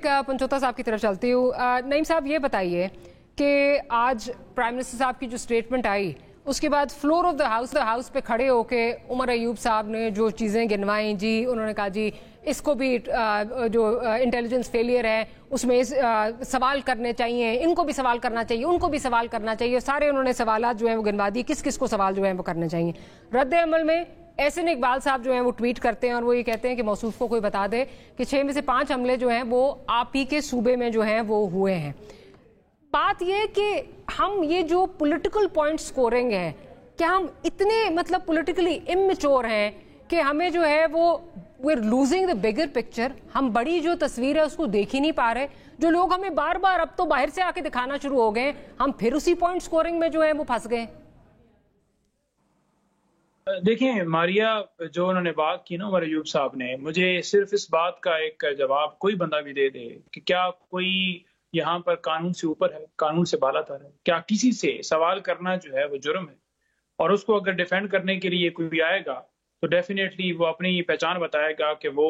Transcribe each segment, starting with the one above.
ایک پنچوتا صاحب کی طرف چلتی ہوں. نعیم صاحب یہ بتائیے کہ آج پرائم منسٹر صاحب کی جو سٹیٹمنٹ آئی اس کے بعد فلور آف دا ہاؤس پہ کھڑے ہو کے عمر ایوب صاحب نے جو چیزیں گنوائیں جی انہوں نے کہا جی اس کو بھی جو انٹیلیجنس فیلئر ہے اس میں سوال کرنے چاہیے, ان کو بھی سوال کرنا چاہیے, ان کو بھی سوال کرنا چاہیے. سارے انہوں نے سوالات جو ہیں وہ گنوا دیے, کس کس کو سوال جو ہیں وہ کرنے چاہیے. رد عمل میں احسن اقبال صاحب جو ہیں وہ ٹویٹ کرتے ہیں اور وہ یہ کہتے ہیں کہ موصوف کو کوئی بتا دے کہ 6 میں سے 5 حملے جو ہیں وہ آپ ہی کے صوبے میں جو ہیں وہ ہوئے ہیں. بات یہ کہ ہم یہ جو پولیٹیکل پوائنٹ سکورنگ ہے, کیا ہم اتنے مطلب پولیٹیکلی اممیچور ہیں کہ ہمیں جو ہے وہ we're losing the bigger picture, ہم بڑی جو تصویر ہے اس کو دیکھ ہی نہیں پا رہے. جو لوگ ہمیں بار بار اب تو باہر سے آ کے دکھانا شروع ہو گئے, ہم پھر اسی پوائنٹ سکورنگ میں جو ہے وہ پھنس گئے. دیکھیں ماریا, جو انہوں نے بات کی نا عمر ایوب صاحب نے, مجھے صرف اس بات کا ایک جواب کوئی بندہ بھی دے دے کہ کیا کوئی یہاں پر قانون سے اوپر ہے, قانون سے بالا تر ہے؟ کیا کسی سے سوال کرنا جو ہے وہ جرم ہے؟ اور اس کو اگر ڈیفینڈ کرنے کے لیے کوئی بھی آئے گا تو ڈیفینیٹلی وہ اپنی پہچان بتائے گا کہ وہ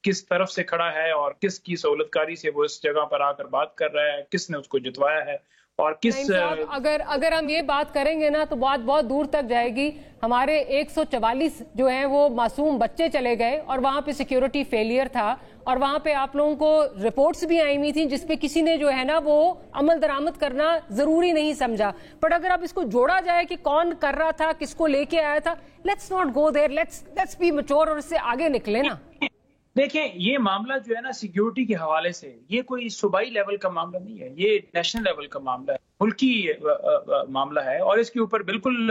کس طرف سے کھڑا ہے اور کس کی سہولت کاری سے وہ اس جگہ پر آ کر بات کر رہا ہے, کس نے اس کو جتوایا ہے اور کس. اگر ہم یہ بات کریں گے نا تو بات بہت دور تک جائے گی. ہمارے 144 جو ہیں وہ معصوم بچے چلے گئے اور وہاں پہ سیکیورٹی فیلئر تھا, اور وہاں پہ آپ لوگوں کو رپورٹس بھی آئی ہوئی تھیں جس پہ کسی نے جو ہے نا وہ عمل درآمد کرنا ضروری نہیں سمجھا. بٹ اگر اب اس کو جوڑا جائے کہ کون کر رہا تھا, کس کو لے کے آیا تھا, let's not go there, let's be mature اور اس سے آگے نکلے نا. دیکھیں یہ معاملہ جو ہے نا سیکیورٹی کے حوالے سے یہ کوئی صوبائی لیول کا معاملہ نہیں ہے, یہ نیشنل لیول کا معاملہ ہے, ملکی معاملہ ہے. اور اس کے اوپر بالکل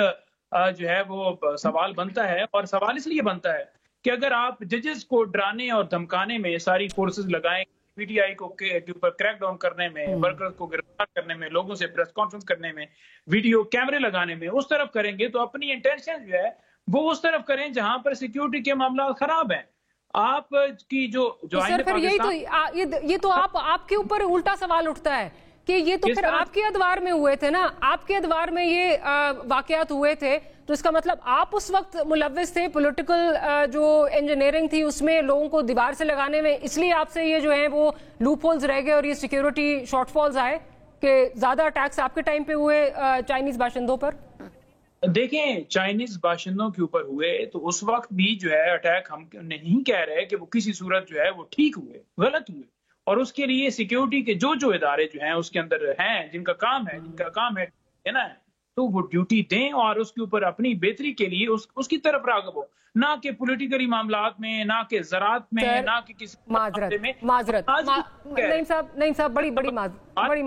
جو ہے وہ سوال بنتا ہے, اور سوال اس لیے بنتا ہے کہ اگر آپ ججز کو ڈرانے اور دھمکانے میں ساری فورسز لگائیں, پی ٹی آئی کے اوپر کریک ڈاؤن کرنے میں, ورکرز کو گرفتار کرنے میں, لوگوں سے پریس کانفرنس کرنے میں, ویڈیو کیمرے لگانے میں, اس طرف کریں گے تو اپنی انٹینشن جو ہے وہ اس طرف کریں جہاں پر سیکیورٹی کے معاملات خراب ہیں. آپ کی جو سر پھر یہی تو یہ تو آپ کے اوپر الٹا سوال اٹھتا ہے کہ یہ تو پھر آپ کے ادوار میں ہوئے تھے نا, آپ کے ادوار میں یہ واقعات ہوئے تھے, تو اس کا مطلب آپ اس وقت ملوث تھے پولیٹیکل جو انجینئرنگ تھی اس میں لوگوں کو دیوار سے لگانے میں, اس لیے آپ سے یہ جو ہیں وہ لوپ ہولز رہ گئے اور یہ سیکیورٹی شارٹ فالز آئے کہ زیادہ اٹیکس آپ کے ٹائم پہ ہوئے چائنیز باشندوں پر. دیکھیں چائنیز باشندوں کے اوپر ہوئے تو اس وقت بھی جو ہے اٹیک ہم نہیں کہہ رہے کہ وہ کسی صورت جو ہے وہ ٹھیک ہوئے, غلط ہوئے. اور اس کے لیے سیکیورٹی کے جو ادارے جو ہیں اس کے اندر ہیں, جن کا کام ہے نا, تو وہ ڈیوٹی دیں اور اس کے اوپر اپنی بہتری کے لیے اس کی طرف راغب ہو, نہ کہ پولیٹیکلی معاملات میں, نہ کہ زراعت میں, نہ کہ کسی معذرت. نعیم صاحب بڑی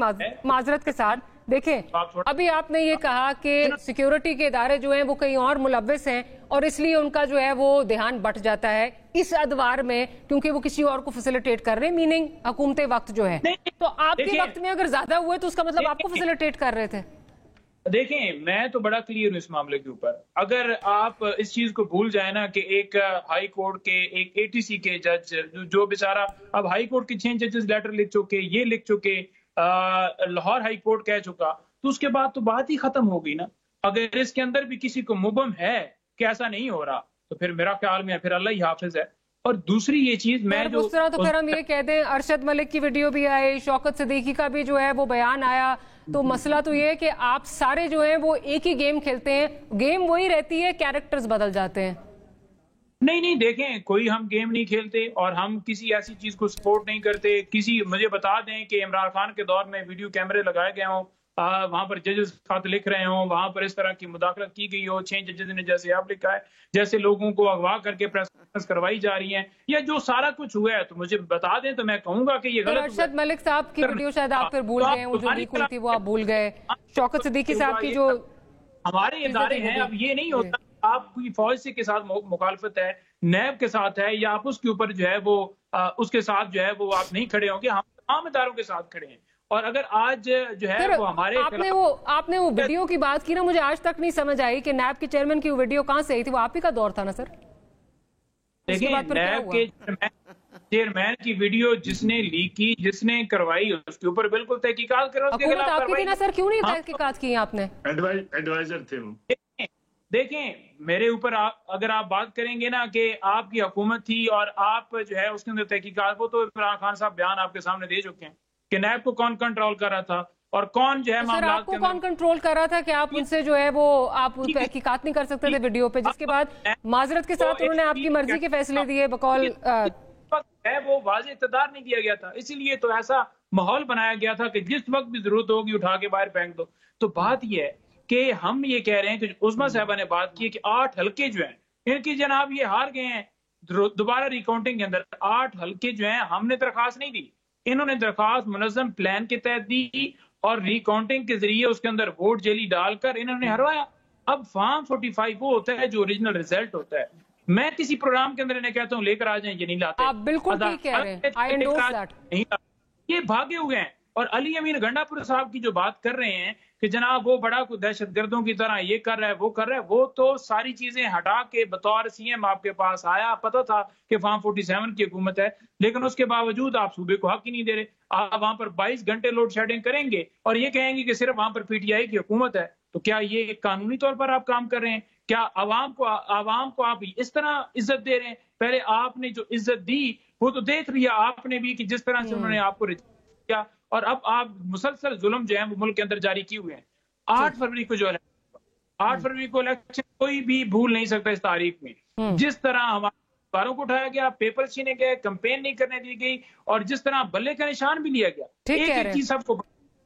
معذرت کے ساتھ دیکھیں, ابھی آپ نے یہ کہا کہ سیکیورٹی کے ادارے جو ہیں وہ کہیں اور ملوث ہیں اور اس لیے ان کا جو ہے وہ دھیان بٹ جاتا ہے اس ادوار میں کیونکہ وہ کسی اور کو فیسیلیٹیٹ کر رہے ہیں, میننگ حکومت وقت جو ہے. تو آپ کے وقت میں اگر زیادہ ہوئے تو اس کا مطلب آپ کو فیسیلیٹیٹ کر رہے تھے. دیکھیں میں تو بڑا کلیئر ہوں اس معاملے کے اوپر. اگر آپ اس چیز کو بھول جائیں نا کہ ایک ہائی کورٹ کے ایک اے ٹی سی کے جج جو بیچارہ اب ہائی کورٹ کے 6 ججز لیٹر لکھ چکے, یہ لکھ چکے, لاہور ہائی کورٹ کہہ چکا, تو اس کے بعد تو بات ہی ختم ہو گئی نا. اگر اس کے اندر بھی کسی کو مبہم ہے کہ ایسا نہیں ہو رہا تو پھر میرا خیال میں پھر اللہ ہی حافظ ہے. اور دوسری یہ چیز میں جو اس طرح تو پھر ہم یہ کہہ دیں ارشد ملک کی ویڈیو بھی آئی, شوکت صدیقی کا بھی جو ہے وہ بیان آیا, تو مسئلہ تو یہ ہے کہ آپ سارے جو ہیں وہ ایک ہی گیم کھیلتے ہیں, گیم وہی رہتی ہے, کیریکٹرز بدل جاتے ہیں. نہیں دیکھیں کوئی ہم گیم نہیں کھیلتے اور ہم کسی ایسی چیز کو سپورٹ نہیں کرتے. مجھے بتا دیں کہ عمران خان کے دور میں ویڈیو کیمرے لگائے گئے ہوں, وہاں پر ججز خط لکھ رہے ہوں, وہاں پر اس طرح کی مداخلت کی گئی ہو, 6 ججز نے جیسے آپ لکھا ہے, جیسے لوگوں کو اغوا کر کے پریس کانفرنس کروائی جا رہی ہیں, یا جو سارا کچھ ہوا ہے تو مجھے بتا دیں تو میں کہوں گا کہ یہ غلط. ارشد ملک صاحب کی ویڈیو شاید آپ پھر بھول گئے, وہ جو لیک ہوئی تھی وہ آپ بھول گئے. شوکت صدیقی صاحب کی جو ہمارے ادارے ہیں, اب یہ نہیں ہوتا آپ کوئی فوج کے ساتھ مخالفت ہے, نیب کے ساتھ ہے, یا آپ اس کے اوپر جو ہے وہ اس کے ساتھ جو ہے وہ آپ نہیں کھڑے ہوں گے, ہم تمام اداروں کے ساتھ کھڑے ہیں. اور اگر آج جو ہے وہ ہمارے آپ نے وہ ویڈیو کی بات کی نا, مجھے آج تک نہیں سمجھ آئی کہ نیب کے چیئرمین کی ویڈیو کہاں سے آئی تھی, وہ آپ ہی کا دور تھا نا سر؟ دیکھیں نیب کے چیئرمین کی ویڈیو جس نے لیک کی, جس نے کروائی, اس کے اوپر بالکل تحقیقات کرو. حکومت آپ کی تھی نا سر, کیوں نہیں تحقیقات کی آپ نے؟ ایڈوائزر تھے وہ. دیکھیں میرے اوپر اگر آپ بات کریں گے نا کہ آپ کی حکومت تھی اور آپ جو ہے اس کے اندر تحقیقات کو، تو عمران خان صاحب بیان آپ کے سامنے دے چکے ہیں کہ نیب کو کون کنٹرول کر رہا تھا اور کون جو ہے معاملات آپ کو کون کنٹرول کر رہا تھا کہ آپ ان سے جو ہے وہ آپ تحقیقات نہیں کر سکتے تھے ویڈیو پہ، جس کے بعد معذرت کے ساتھ انہوں نے آپ کی مرضی کے فیصلے دیے بقول ہے وہ واضح اقتدار نہیں دیا گیا تھا، اسی لیے تو ایسا ماحول بنایا گیا تھا کہ جس وقت بھی ضرورت ہوگی اٹھا کے باہر پھینک دو. تو بات یہ ہے کہ ہم یہ کہہ رہے ہیں کہ عظمیٰ صاحبہ نے بات کی کہ 8 حلقے جو ہیں ان کی جناب یہ ہار گئے ہیں دوبارہ ریکاؤنٹنگ کے اندر. 8 حلقے جو ہیں ہم نے درخواست نہیں دی، انہوں نے درخواست منظم پلان کے تحت دی اور ریکاؤنٹنگ کے ذریعے اس کے اندر ووٹ جیلی ڈال کر انہوں نے ہروایا. اب فارم 45 وہ ہوتا ہے جو اوریجنل ریزلٹ ہوتا ہے. میں کسی پروگرام کے اندر انہیں کہتا ہوں لے کر آ جائیں، یہ نہیں لاتے. آپ بالکل ٹھیک کہہ رہے ہیں، I endorse that. یہ بھاگے ہوئے ہیں. اور علی امین گنڈا پور صاحب کی جو بات کر رہے ہیں کہ جناب وہ بڑا کوئی دہشت گردوں کی طرح یہ کر رہا ہے وہ کر رہا ہے، وہ تو ساری چیزیں ہٹا کے بطور سی ایم آپ کے پاس آیا. پتا تھا کہ فارم 47 کی حکومت ہے، لیکن اس کے باوجود آپ صوبے کو حق ہی نہیں دے رہے. آپ وہاں پر 22 گھنٹے لوڈ شیڈنگ کریں گے اور یہ کہیں گے کہ صرف وہاں پر پی ٹی آئی کی حکومت ہے. تو کیا یہ قانونی طور پر آپ کام کر رہے ہیں؟ کیا عوام کو آپ اس طرح عزت دے رہے ہیں؟ پہلے آپ نے جو عزت دی وہ تو دیکھ لیا آپ نے بھی کہ جس طرح سے انہوں نے آپ کو کیا، اور اب آپ مسلسل ظلم جو ہے وہ ملک کے اندر جاری کیے ہوئے ہیں. 8 فروری کو جو ہے 8 فروری کو الیکشن کوئی بھی بھول نہیں سکتا اس تاریخ میں. جس طرح ہمارے باروں کو اٹھایا گیا، پیپر چھینے گئے، کمپین نہیں کرنے دی گئی، اور جس طرح بلے کا نشان بھی لیا گیا. ایک چیز سب کو.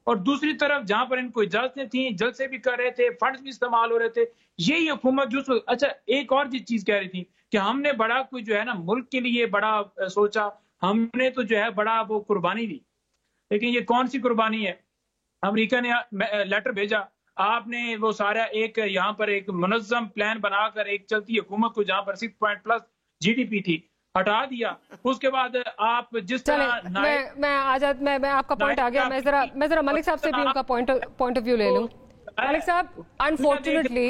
اور دوسری طرف جہاں پر ان کو اجازتیں تھیں، جلسے بھی کر رہے تھے، فنڈز بھی استعمال ہو رہے تھے. یہی حکومت جو اچھا ایک اور چیز کہہ رہی تھی کہ ہم نے بڑا کوئی جو ہے نا ملک کے لیے بڑا سوچا، ہم نے تو جو ہے بڑا وہ قربانی دی. لیکن یہ کون سی قربانی ہے؟ امریکہ نے لیٹر بھیجا، آپ نے وہ سارا ایک یہاں پر ایک منظم پلان بنا کر ایک چلتی حکومت کو جہاں پر 6+ جی ڈی پی تھی ہٹا دیا. اس کے بعد آپ جس طرح میں آپ کا پوائنٹ آ گیا. میں ذرا ملک صاحب سے بھی ان کا پوائنٹ آف ویو لے لوں. ملک صاحب انفارچونیٹلی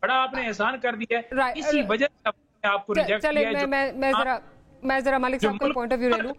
بڑا آپ نے احسان کر دیا ہے، اسی وجہ سے آپ کو ریجیکٹ کیا ہے. میں ذرا ملک صاحب کا پوائنٹ آف ویو لے لوں.